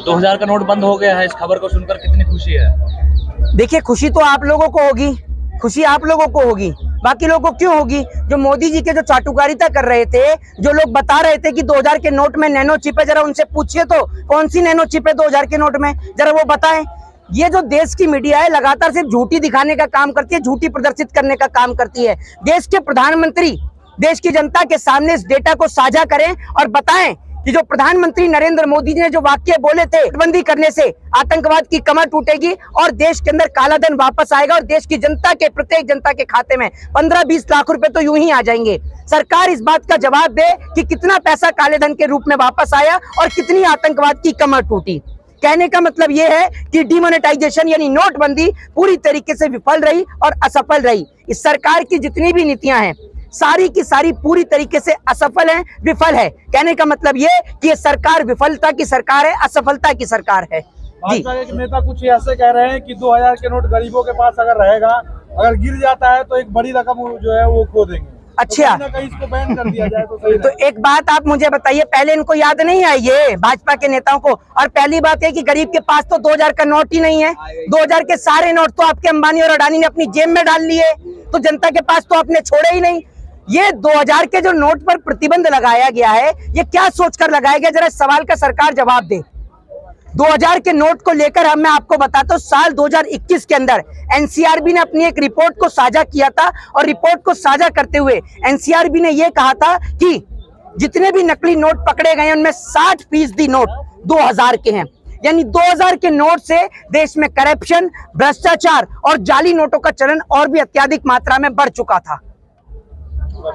2000 का नोट बंद हो गया है, इस खबर को सुनकर कितनी खुशी है? देखिए, खुशी तो आप लोगों को होगी, खुशी आप लोगों को होगी, बाकी लोगों को क्यों होगी? जो मोदी जी के जो चाटुकारिता कर रहे थे, जो लोग बता रहे थे कि 2000 के नोट में नैनो चिप है, जरा उनसे पूछिए तो कौन सी नैनो चिप है 2000 के नोट में, जरा वो बताएं। ये जो देश की मीडिया है लगातार सिर्फ झूठी दिखाने का काम करती है, झूठी प्रदर्शित करने का काम करती है। देश के प्रधानमंत्री देश की जनता के सामने इस डेटा को साझा करें और बताएं कि जो प्रधानमंत्री नरेंद्र मोदी जी ने जो वाक्य बोले थे, नोटबंदी करने से आतंकवाद की कमर टूटेगी और देश के अंदर काला धन वापस आएगा और देश की जनता के, प्रत्येक जनता के खाते में 15-20 लाख रुपए तो यूं ही आ जाएंगे। सरकार इस बात का जवाब दे कि कितना पैसा काले धन के रूप में वापस आया और कितनी आतंकवाद की कमर टूटी। कहने का मतलब यह है कि डिमोनेटाइजेशन यानी नोटबंदी पूरी तरीके से विफल रही और असफल रही। इस सरकार की जितनी भी नीतियां हैं सारी की सारी पूरी तरीके से असफल है, विफल है। कहने का मतलब ये कि ये सरकार विफलता की सरकार है, असफलता की सरकार है। भाजपा के नेता कुछ ऐसे कह रहे हैं कि 2000 के नोट गरीबों के पास अगर रहेगा, अगर गिर जाता है तो एक बड़ी रकम जो है वो खो देंगे। अच्छा, तो कहीं इसको बैन कर दिया जाए तो सही। तो एक बात आप मुझे बताइए, पहले इनको याद नहीं आई ये भाजपा के नेताओं को? और पहली बात है कि गरीब के पास तो 2000 का नोट ही नहीं है। 2000 के सारे नोट तो आपके अंबानी और अडानी ने अपनी जेब में डाल लिए, तो जनता के पास तो आपने छोड़े ही नहीं। ये 2000 के जो नोट पर प्रतिबंध लगाया गया है, ये क्या सोचकर लगाया गया? जरा इस सवाल का सरकार जवाब दे। 2000 के नोट को लेकर मैं आपको बताता हूँ, साल 2021 के अंदर एनसीआरबी ने अपनी एक रिपोर्ट को साझा किया था और रिपोर्ट को साझा करते हुए एनसीआरबी ने यह कहा था कि जितने भी नकली नोट पकड़े गए उनमें 60% नोट 2000 के हैं। यानी 2000 के नोट से देश में करप्शन, भ्रष्टाचार और जाली नोटों का चलन और भी अत्यधिक मात्रा में बढ़ चुका था।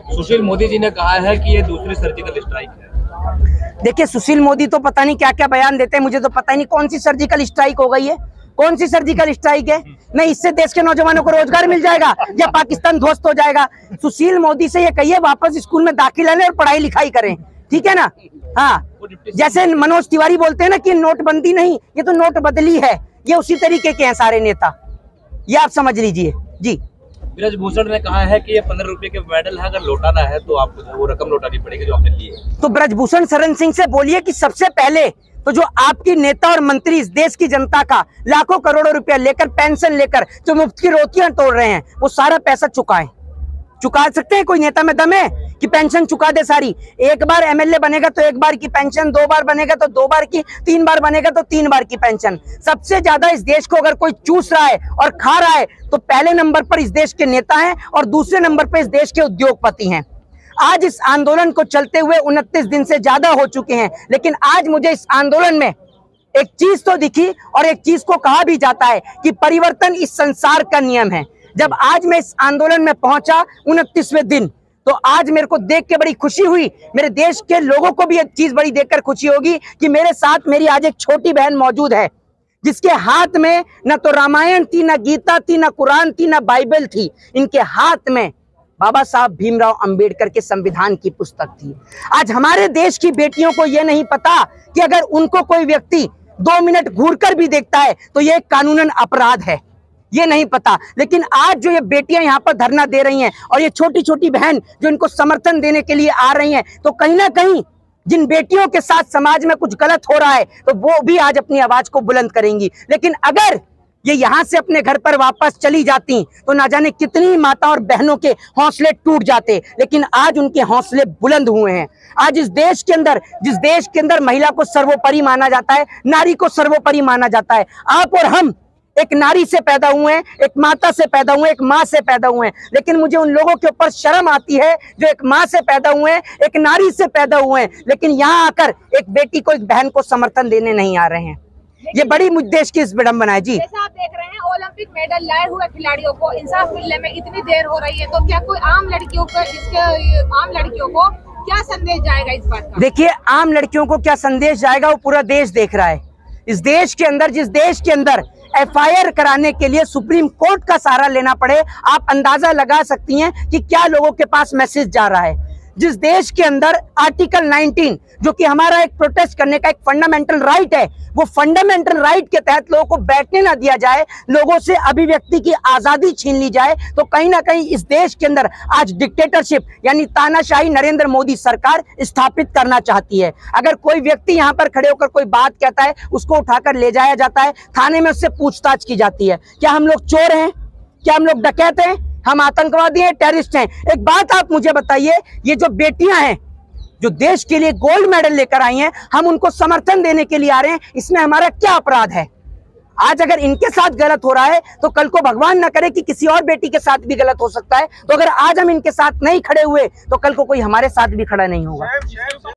सुशील मोदी जी ने कहा है कि ये दूसरी सर्जिकल स्ट्राइक है। देखिए, सुशील मोदी तो पता नहीं क्या क्या बयान देते हैं, मुझे तो पता ही नहीं कौन सी सर्जिकल स्ट्राइक हो गई है, कौन सी सर्जिकल स्ट्राइक है। नहीं, इससे देश के नौजवानों को रोजगार मिल जाएगा या पाकिस्तान ध्वस्त हो जाएगा? सुशील मोदी से ये कहिए वापस स्कूल में दाखिला लें और पढ़ाई लिखाई करें, ठीक है ना? हाँ, जैसे मनोज तिवारी बोलते हैं ना कि नोटबंदी नहीं, ये तो नोट बदली है, ये उसी तरीके के हैं सारे नेता, ये आप समझ लीजिए जी। ब्रजभूषण ने कहा है कि ये 15 रुपए के मेडल है, अगर लौटाना है तो आपको वो रकम लौटानी पड़ेगी जो आपने ली है। तो ब्रजभूषण शरण सिंह से बोलिए कि सबसे पहले तो जो आपकी नेता और मंत्री इस देश की जनता का लाखों करोड़ों रुपया लेकर, पेंशन लेकर जो मुफ्त की रोटियां तोड़ रहे हैं, वो सारा पैसा चुकाएं। चुका सकते हैं? कोई नेता में दम है कि पेंशन चुका दे सारी? एक बार एमएलए बनेगा तो एक बार की पेंशन, 2 बार बनेगा तो 2 बार की, 3 बार बनेगा तो 3 बार की पेंशन। सबसे ज्यादा इस देश को अगर कोई चूस रहा है और खा रहा है तो पहले नंबर पर इस देश के नेता हैं और दूसरे नंबर पर इस देश के उद्योगपति हैं। आज इस आंदोलन को चलते हुए 29 दिन से ज्यादा हो चुके हैं, लेकिन आज मुझे इस आंदोलन में एक चीज तो दिखी और एक चीज को कहा भी जाता है कि परिवर्तन इस संसार का नियम है। जब आज मैं इस आंदोलन में पहुंचा 29वें दिन, तो आज मेरे को देख के बड़ी खुशी हुई। मेरे देश के लोगों को भी एक चीज बड़ी देखकर खुशी होगी कि मेरे साथ मेरी आज एक छोटी बहन मौजूद है जिसके हाथ में न तो रामायण थी, न गीता थी, न कुरान थी, न बाइबल थी। इनके हाथ में बाबा साहब भीमराव अंबेडकर के संविधान की पुस्तक थी। आज हमारे देश की बेटियों को यह नहीं पता कि अगर उनको कोई व्यक्ति 2 मिनट घूरकर भी देखता है तो यह कानूनन अपराध है, ये नहीं पता। लेकिन आज जो ये बेटियां यहाँ पर धरना दे रही हैं और ये छोटी छोटी बहन जो इनको समर्थन देने के लिए आ रही हैं, तो कहीं ना कहीं जिन बेटियों के साथ समाज में कुछ गलत हो रहा है तो वो भी आज अपनी आवाज को बुलंद करेंगी। लेकिन अगर ये यहाँ से अपने घर पर वापस चली जाती तो ना जाने कितनी माता और बहनों के हौसले टूट जाते, लेकिन आज उनके हौसले बुलंद हुए हैं। आज इस देश के अंदर, जिस देश के अंदर महिला को सर्वोपरि माना जाता है, नारी को सर्वोपरि माना जाता है, आप और हम एक नारी से पैदा हुए हैं, एक माता से पैदा हुए, एक माँ से पैदा हुए हैं। लेकिन मुझे उन लोगों के ऊपर शर्म आती है जो एक माँ से पैदा हुए हैं, एक नारी से पैदा हुए हैं, लेकिन यहाँ आकर एक बेटी को, एक बहन को समर्थन देने नहीं आ रहे हैं। ये बड़ी देश की इस विडंबना है जी। जैसा आप देख रहे हैं, ओलंपिक मेडल लाए हुए खिलाड़ियों को इंसाफ मिलने में इतनी देर हो रही है, तो क्या कोई आम लड़कियों को क्या संदेश जाएगा इस बात का? देखिए, आम लड़कियों को क्या संदेश जाएगा वो पूरा देश देख रहा है। इस देश के अंदर, जिस देश के अंदर एफआईआर कराने के लिए सुप्रीम कोर्ट का सहारा लेना पड़े, आप अंदाजा लगा सकती हैं कि क्या लोगों के पास मैसेज जा रहा है। जिस देश के अंदर आर्टिकल 19 जो कि हमारा एक प्रोटेस्ट करने का एक फंडामेंटल राइट है, वो फंडामेंटल राइट के तहत लोगों को बैठने ना दिया जाए, लोगों से अभिव्यक्ति की आजादी छीन ली जाए, तो कहीं ना कहीं इस देश के अंदर आज डिक्टेटरशिप यानी तानाशाही नरेंद्र मोदी सरकार स्थापित करना चाहती है। अगर कोई व्यक्ति यहाँ पर खड़े होकर कोई बात कहता है, उसको उठाकर ले जाया जाता है, थाने में उससे पूछताछ की जाती है। क्या हम लोग चोर हैं? क्या हम लोग डकैत हैं? हम आतंकवादी हैं, टेररिस्ट हैं? एक बात आप मुझे बताइए, ये जो बेटियां हैं जो देश के लिए गोल्ड मेडल लेकर आई हैं, हम उनको समर्थन देने के लिए आ रहे हैं, इसमें हमारा क्या अपराध है? आज अगर इनके साथ गलत हो रहा है तो कल को भगवान न करे कि किसी और बेटी के साथ भी गलत हो सकता है। तो अगर आज हम इनके साथ नहीं खड़े हुए तो कल को कोई हमारे साथ भी खड़ा नहीं होगा।